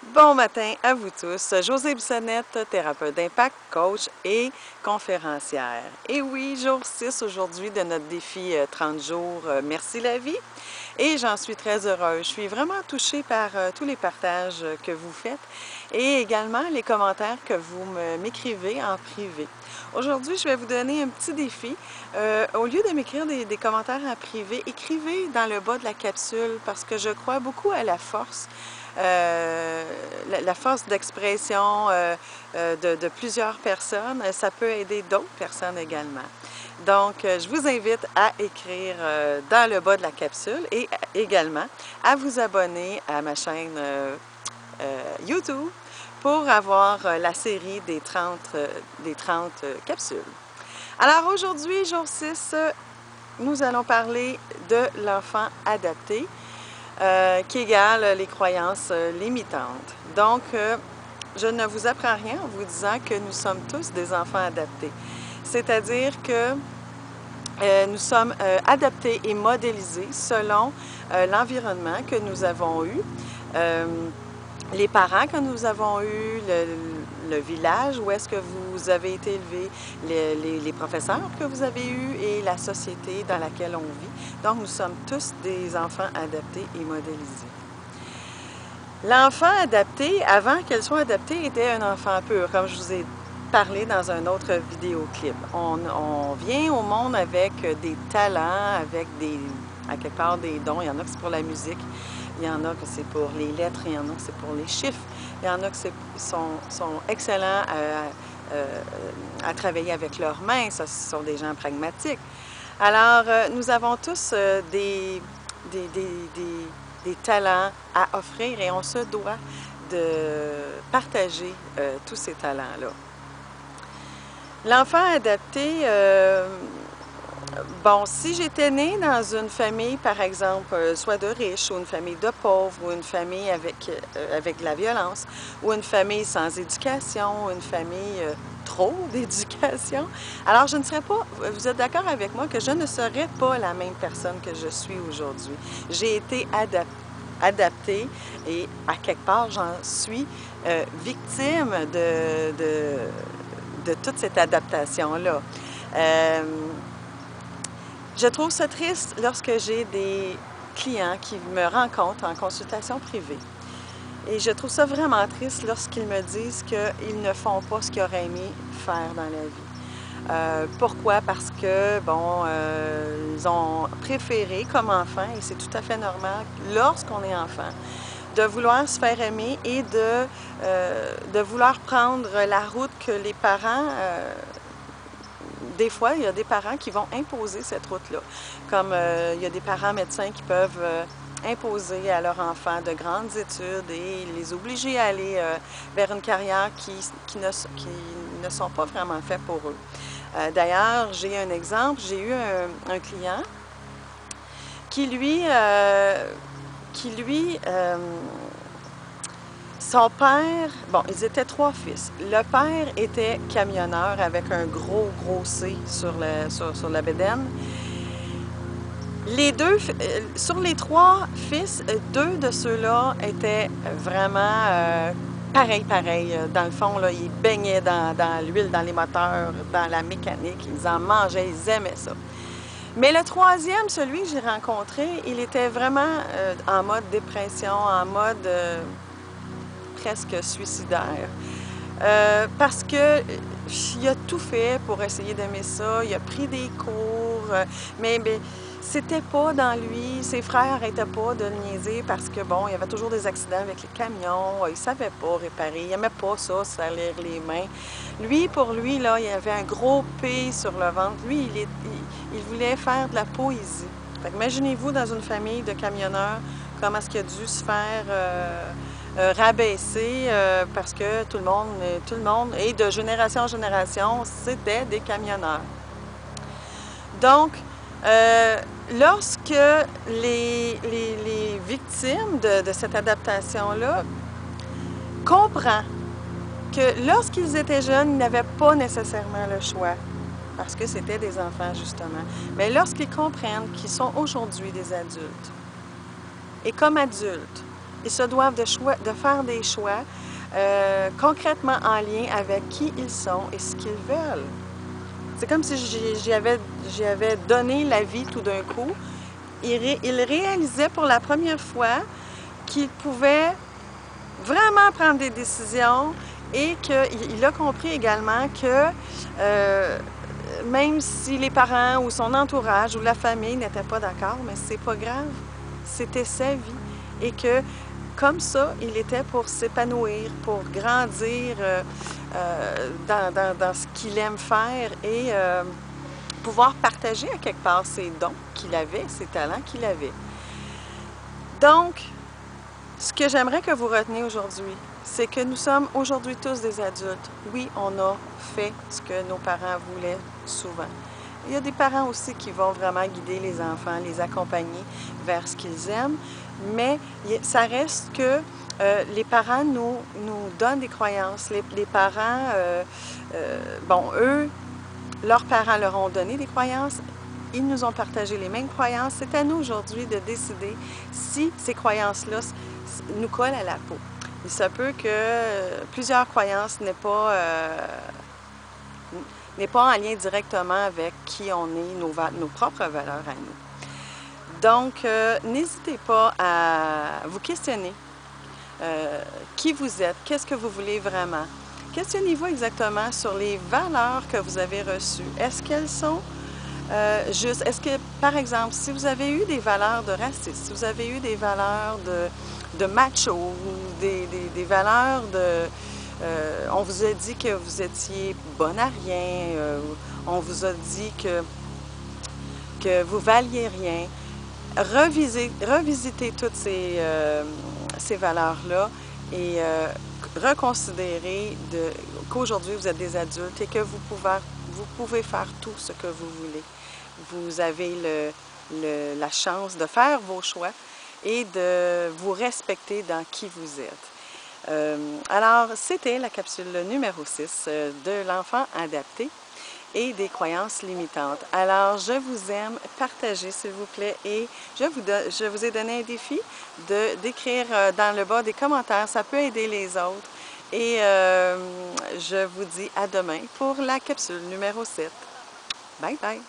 Bon matin à vous tous. Josée Bissonnette, thérapeute d'impact, coach et conférencière. Et oui, jour 6 aujourd'hui de notre défi 30 jours Merci la vie. Et j'en suis très heureuse. Je suis vraiment touchée par tous les partages que vous faites et également les commentaires que vous m'écrivez en privé. Aujourd'hui, je vais vous donner un petit défi. Au lieu de m'écrire des commentaires en privé, écrivez dans le bas de la capsule parce que je crois beaucoup à la force. La force d'expression de plusieurs personnes, ça peut aider d'autres personnes également. Donc, je vous invite à écrire dans le bas de la capsule et également à vous abonner à ma chaîne YouTube pour avoir la série des 30 capsules. Alors aujourd'hui, jour 6, nous allons parler de l'enfant adapté. Qui égale les croyances limitantes. Donc, je ne vous apprends rien en vous disant que nous sommes tous des enfants adaptés. C'est-à-dire que nous sommes adaptés et modélisés selon l'environnement que nous avons eu, les parents que nous avons eus, le village où est-ce que vous avez été élevé, les professeurs que vous avez eus et la société dans laquelle on vit. Donc, nous sommes tous des enfants adaptés et modélisés. L'enfant adapté, avant qu'elle soit adaptée, était un enfant pur, comme je vous ai parlé dans un autre vidéoclip. On vient au monde avec des talents, avec à quelque part des dons. Il y en a que c'est pour la musique, il y en a que c'est pour les lettres, il y en a que c'est pour les chiffres, il y en a qui sont excellents à travailler avec leurs mains. Ce sont des gens pragmatiques. Alors, nous avons tous des talents à offrir et on se doit de partager tous ces talents-là. L'enfant adapté, bon, si j'étais née dans une famille, par exemple, soit de riches, ou une famille de pauvres, ou une famille avec de la violence, ou une famille sans éducation, ou une famille trop d'éducation, alors je ne serais pas, vous êtes d'accord avec moi, que je ne serais pas la même personne que je suis aujourd'hui. J'ai été adaptée et à quelque part, j'en suis victime de toute cette adaptation-là. Je trouve ça triste lorsque j'ai des clients qui me rencontrent en consultation privée. Et je trouve ça vraiment triste lorsqu'ils me disent qu'ils ne font pas ce qu'ils auraient aimé faire dans la vie. Pourquoi? Parce que, bon, ils ont préféré comme enfant, et c'est tout à fait normal lorsqu'on est enfant, de vouloir se faire aimer et de vouloir prendre la route que les parents... des fois, il y a des parents qui vont imposer cette route-là. Comme il y a des parents médecins qui peuvent imposer à leurs enfants de grandes études et les obliger à aller vers une carrière qui ne sont pas vraiment faites pour eux. D'ailleurs, j'ai un exemple. J'ai eu un client qui lui son père, bon, ils étaient 3 fils. Le père était camionneur avec un gros C sur la bédaine. Sur les 3 fils, 2 de ceux-là étaient vraiment pareil. Dans le fond, là, ils baignaient dans l'huile, dans les moteurs, dans la mécanique. Ils en mangeaient, ils aimaient ça. Mais le 3e, celui que j'ai rencontré, il était vraiment en mode dépression, en mode... presque suicidaire, parce que il a tout fait pour essayer d'aimer ça, il a pris des cours, mais c'était pas dans lui, ses frères n'arrêtaient pas de le niaiser parce que, bon, il y avait toujours des accidents avec les camions, il savait pas réparer, il aimait pas ça, se salir les mains. Pour lui, là, il avait un gros P sur le ventre. Lui, il voulait faire de la poésie. Fait que imaginez-vous dans une famille de camionneurs, comment est-ce qu'il a dû se faire... rabaisser parce que tout le monde, et de génération en génération, c'était des camionneurs. Donc, lorsque les victimes de cette adaptation-là comprennent que lorsqu'ils étaient jeunes, ils n'avaient pas nécessairement le choix, parce que c'était des enfants, justement. Mais lorsqu'ils comprennent qu'ils sont aujourd'hui des adultes, et comme adultes, ils se doivent de faire des choix concrètement en lien avec qui ils sont et ce qu'ils veulent. C'est comme si j'y avais donné la vie tout d'un coup. Il réalisait pour la première fois qu'il pouvait vraiment prendre des décisions et qu'il a compris également que même si les parents ou son entourage ou la famille n'étaient pas d'accord, mais c'est pas grave, c'était sa vie et que comme ça, il était pour s'épanouir, pour grandir dans ce qu'il aime faire et pouvoir partager à quelque part ses dons qu'il avait, ses talents qu'il avait. Donc, ce que j'aimerais que vous reteniez aujourd'hui, c'est que nous sommes aujourd'hui tous des adultes. Oui, on a fait ce que nos parents voulaient souvent. Il y a des parents aussi qui vont vraiment guider les enfants, les accompagner vers ce qu'ils aiment, mais ça reste que les parents nous donnent des croyances. Les parents, bon, eux, leurs parents leur ont donné des croyances, ils nous ont partagé les mêmes croyances. C'est à nous aujourd'hui de décider si ces croyances-là nous collent à la peau. Il se peut que plusieurs croyances n'est pas en lien directement avec qui on est, nos propres valeurs à nous. Donc, n'hésitez pas à vous questionner qui vous êtes, qu'est-ce que vous voulez vraiment. Questionnez-vous exactement sur les valeurs que vous avez reçues. Est-ce qu'elles sont justes? Est-ce que, par exemple, si vous avez eu des valeurs de racisme, si vous avez eu des valeurs de macho, ou des valeurs de... on vous a dit que vous étiez bon à rien, on vous a dit que vous valiez rien. Revisitez toutes ces valeurs-là et reconsidérez qu'aujourd'hui vous êtes des adultes et que vous pouvez faire tout ce que vous voulez. Vous avez la chance de faire vos choix et de vous respecter dans qui vous êtes. Alors, c'était la capsule numéro 6 de l'enfant adapté et des croyances limitantes. Alors, je vous aime, partagez s'il vous plaît et je vous ai donné un défi d'écrire dans le bas des commentaires, ça peut aider les autres. Et je vous dis à demain pour la capsule numéro 7. Bye bye!